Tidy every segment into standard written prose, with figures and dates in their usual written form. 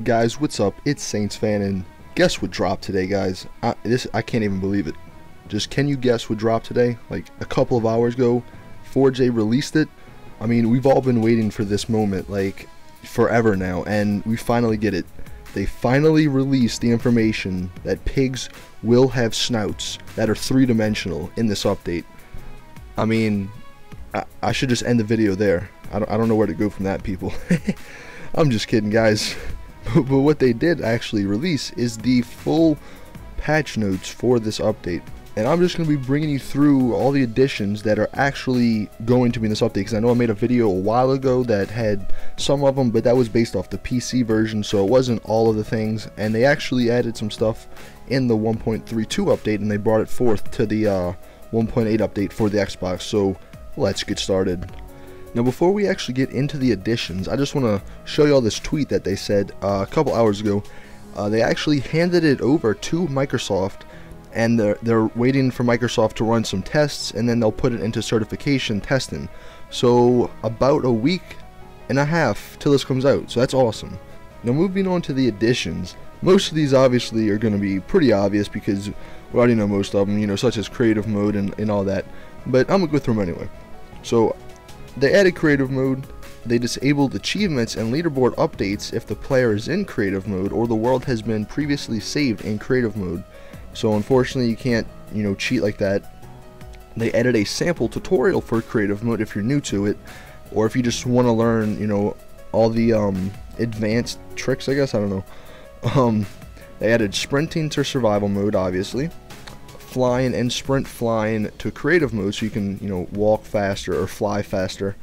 Guys, what's up? It's Saints Fan, and guess what dropped today, guys? I can't even believe it. Just, can you guess what dropped today? Like a couple of hours ago, 4J released it. I mean, we've all been waiting for this moment like forever now, and we finally get it. They finally released the information that pigs will have snouts that are three-dimensional in this update. I mean, I should just end the video there. I don't know where to go from that, people. I'm just kidding, guys. But what they did actually release is the full patch notes for this update. And I'm just going to be bringing you through all the additions that are actually going to be in this update. Because I know I made a video a while ago that had some of them, but that was based off the PC version, so it wasn't all of the things. And they actually added some stuff in the 1.32 update, and they brought it forth to the 1.8 update for the Xbox. So let's get started. Now, before we actually get into the additions, I just want to show you all this tweet that they said a couple hours ago. They actually handed it over to Microsoft, and they're waiting for Microsoft to run some tests, and then they'll put it into certification testing. So about a week and a half till this comes out, so that's awesome. Now, moving on to the additions, most of these obviously are going to be pretty obvious because we already know most of them, you know, such as creative mode and all that, but I'm going to go through them anyway. So they added creative mode. They disabled achievements and leaderboard updates if the player is in creative mode or the world has been previously saved in creative mode. So unfortunately you can't, you know, cheat like that. They added a sample tutorial for creative mode if you're new to it, or if you just want to learn, you know, all the advanced tricks, I guess, I don't know. They added sprinting to survival mode, obviously. Flying and sprint flying to creative mode, so you can, you know, walk faster or fly faster.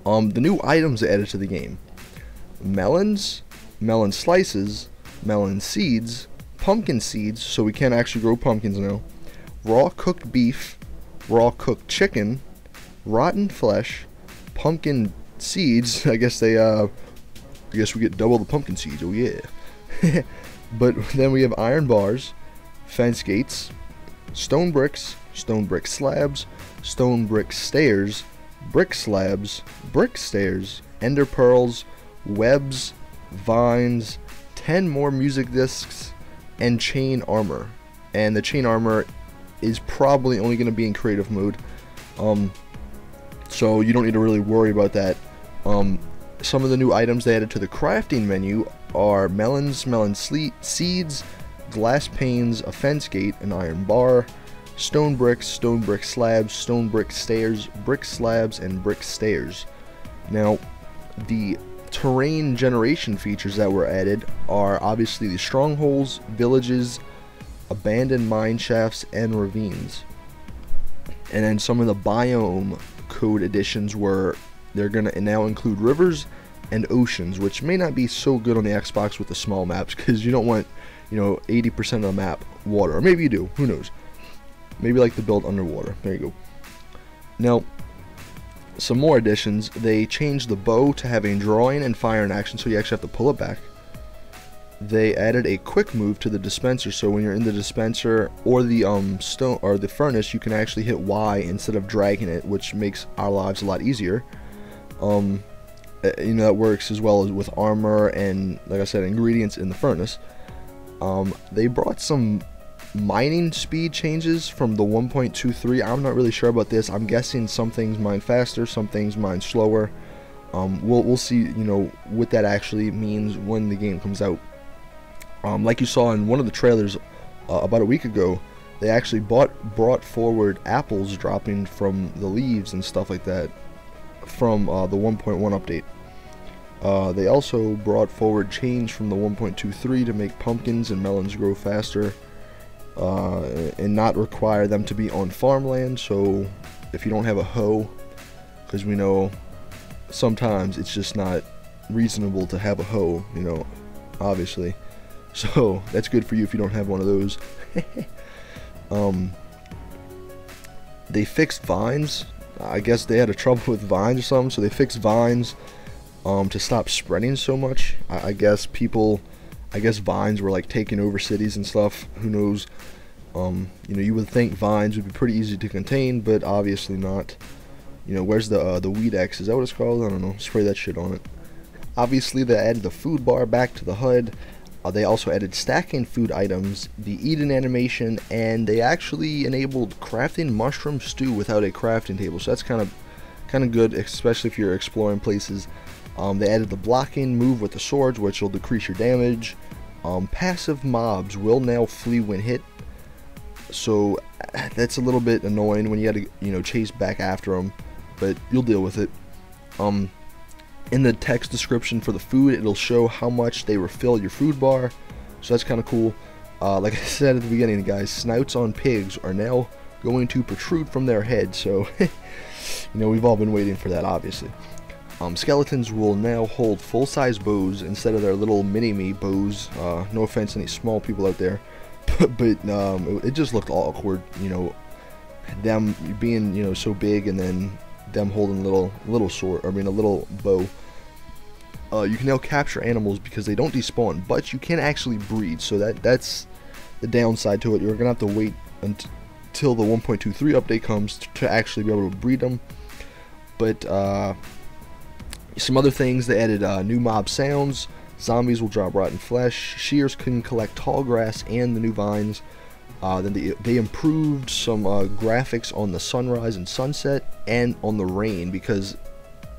The new items added to the game: melons, melon slices, melon seeds, pumpkin seeds, so we can actually grow pumpkins now, raw cooked beef, raw cooked chicken, rotten flesh, pumpkin seeds. I guess we get double the pumpkin seeds. Oh yeah. But then we have iron bars, fence gates, stone brick slabs, stone brick stairs, brick slabs, brick stairs, ender pearls, webs, vines, 10 more music discs, and chain armor. And the chain armor is probably only going to be in creative mode, so you don't need to really worry about that. Some of the new items they added to the crafting menu are melons, melon seeds, glass panes, a fence gate, an iron bar, stone brick slabs, stone brick stairs, brick slabs, and brick stairs. Now, the terrain generation features that were added are obviously the strongholds, villages, abandoned mine shafts, and ravines. And then some of the biome code additions were they're going to now include rivers and oceans, which may not be so good on the Xbox with the small maps, because you don't want, you know, 80% of the map water. Or maybe you do, who knows. Maybe like the build underwater. There you go. Now, some more additions. They changed the bow to having drawing and fire in action, so you actually have to pull it back. They added a quick move to the dispenser, so when you're in the dispenser or the stone or the furnace, you can actually hit Y instead of dragging it, which makes our lives a lot easier. You know, that works as well as with armor and, like I said, ingredients in the furnace. They brought some mining speed changes from the 1.23. I'm not really sure about this. I'm guessing some things mine faster, some things mine slower. We'll see, you know, what that actually means when the game comes out. Like you saw in one of the trailers about a week ago, they actually brought forward apples dropping from the leaves and stuff like that from the 1.1 update. They also brought forward change from the 1.23 to make pumpkins and melons grow faster, and not require them to be on farmland. So if you don't have a hoe, because we know sometimes it's just not reasonable to have a hoe, you know, obviously. So that's good for you if you don't have one of those. They fixed vines. I guess they had a trouble with vines or something, so they fixed vines to stop spreading so much. I guess vines were like taking over cities and stuff. Who knows? You know, you would think vines would be pretty easy to contain, but obviously not. You know, where's the weed X? Is that what it's called? I don't know. Spray that shit on it. Obviously, they added the food bar back to the HUD. They also added stacking food items, the eating animation, and they actually enabled crafting mushroom stew without a crafting table. So that's kind of good, especially if you're exploring places. They added the blocking move with the swords, which will decrease your damage. Passive mobs will now flee when hit, so that's a little bit annoying when you got to chase back after them, but you'll deal with it. In the text description for the food, it'll show how much they refill your food bar, so that's kind of cool. Like I said at the beginning, guys, snouts on pigs are now going to protrude from their heads, so we've all been waiting for that, obviously. Skeletons will now hold full-size bows instead of their little mini-me bows. No offense to any small people out there, but it just looked awkward, them being so big and then them holding a little sword, a little bow. You can now capture animals because they don't despawn, but you can actually breed, so that's the downside to it. You're gonna have to wait until the 1.23 update comes to actually be able to breed them. But some other things, they added new mob sounds. Zombies will drop rotten flesh. Shears can collect tall grass and the new vines. Then they improved some graphics on the sunrise and sunset and on the rain, because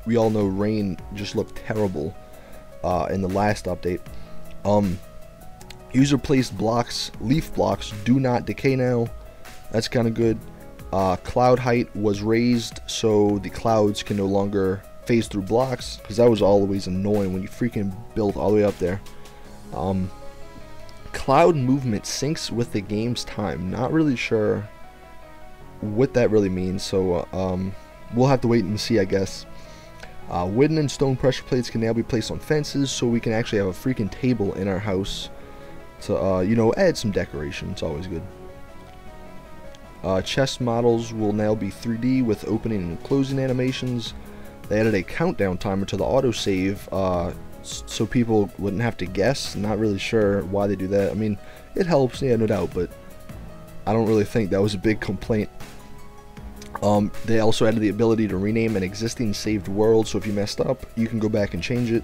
we all know rain just looked terrible in the last update. User placed blocks, leaf blocks, do not decay now. That's kind of good. Cloud height was raised so the clouds can no longer phase through blocks, because that was always annoying when you freaking built all the way up there. Cloud movement syncs with the game's time. Not really sure what that really means, so we'll have to wait and see, I guess. Wooden and stone pressure plates can now be placed on fences, so we can actually have a freaking table in our house to add some decoration. It's always good. Chest models will now be 3D with opening and closing animations. They added a countdown timer to the autosave, so people wouldn't have to guess. Not really sure why they do that. I mean, it helps, yeah, no doubt, but I don't really think that was a big complaint. They also added the ability to rename an existing saved world, so if you messed up, you can go back and change it.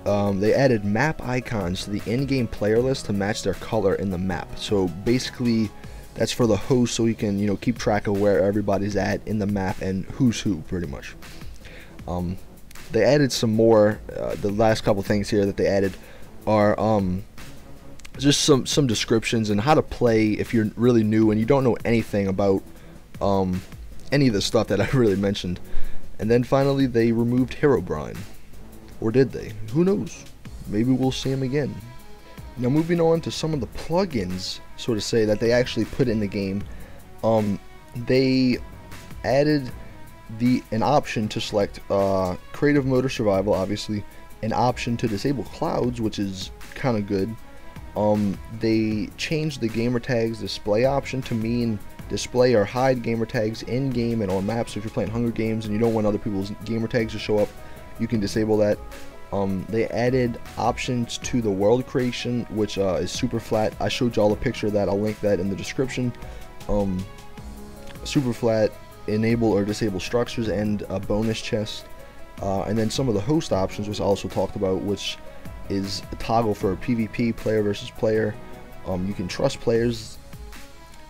They added map icons to the in-game player list to match their color in the map. So basically, that's for the host, so you can keep track of where everybody's at in the map and who's who, pretty much. They added some more. The last couple things here that they added are just some descriptions and how to play if you're really new and you don't know anything about any of the stuff that I really mentioned. And then finally, they removed Herobrine. Or did they? Who knows? Maybe we'll see him again. Now, moving on to some of the plugins, so to say, that they actually put in the game. They added an option to select creative mode or survival, obviously, an option to disable clouds, which is kind of good. They changed the gamertags display option to mean display or hide gamertags in game and on maps. So if you're playing Hunger Games and you don't want other people's gamertags to show up, you can disable that. They added options to the world creation, which is super flat. I showed y'all a picture of that. I'll link that in the description. Super flat, enable or disable structures, and a bonus chest. And then some of the host options, which I also talked about, which is a toggle for PvP, player versus player. You can trust players.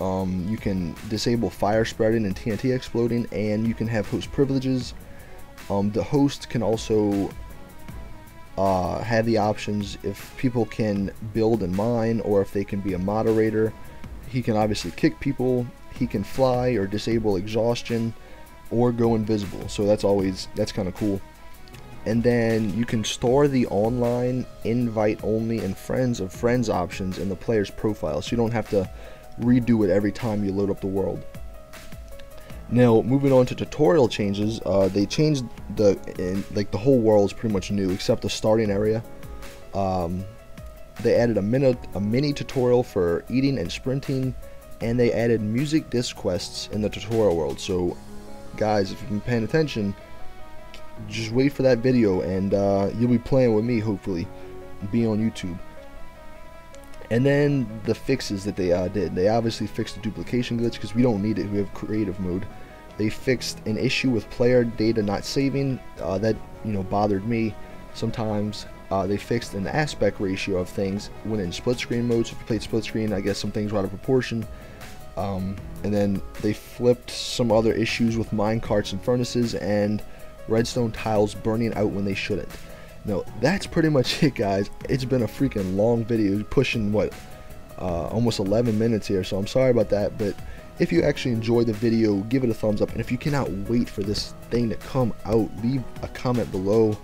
You can disable fire spreading and TNT exploding, and you can have host privileges. The host can also have the options if people can build and mine, or if they can be a moderator. He can obviously kick people. He can fly or disable exhaustion or go invisible, so that's kind of cool. And then you can store the online, invite only, and friends of friends options in the player's profile, so you don't have to redo it every time you load up the world. Now, moving on to tutorial changes, they changed the whole world is pretty much new except the starting area. They added a mini tutorial for eating and sprinting, and they added music disc quests in the tutorial world. So guys, if you've been paying attention, just wait for that video, and you'll be playing with me, hopefully, be on YouTube. And then the fixes that they did. They obviously fixed the duplication glitch because we don't need it. We have creative mode. They fixed an issue with player data not saving. That bothered me. sometimes they fixed an aspect ratio of things when in split screen mode. So if you played split screen, I guess some things were out of proportion. And then they flipped some other issues with mine carts and furnaces and redstone tiles burning out when they shouldn't. Now that's pretty much it, guys. It's been a freaking long video, pushing what, almost 11 minutes here, so I'm sorry about that. But if you actually enjoyed the video, give it a thumbs up, and if you cannot wait for this thing to come out, leave a comment below.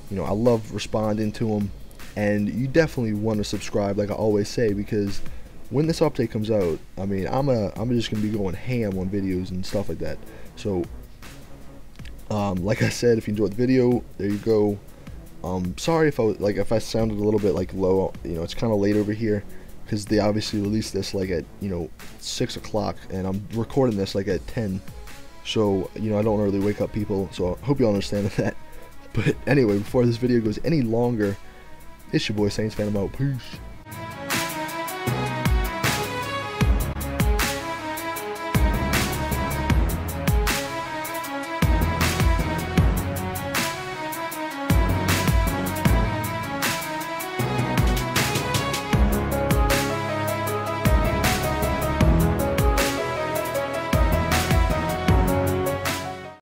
You know, I love responding to them, and you definitely want to subscribe, like I always say, because when this update comes out, I mean, I'm just gonna be going ham on videos and stuff like that. So like I said, if you enjoyed the video, there you go. Sorry if I sounded a little bit like low. You know, it's kind of late over here because they obviously released this like at, you know, 6 o'clock, and I'm recording this like at 10. So, you know, I don't really wake up people, so I hope you all understand that. But anyway, before this video goes any longer, it's your boy Saints Fan. I'm out. Peace.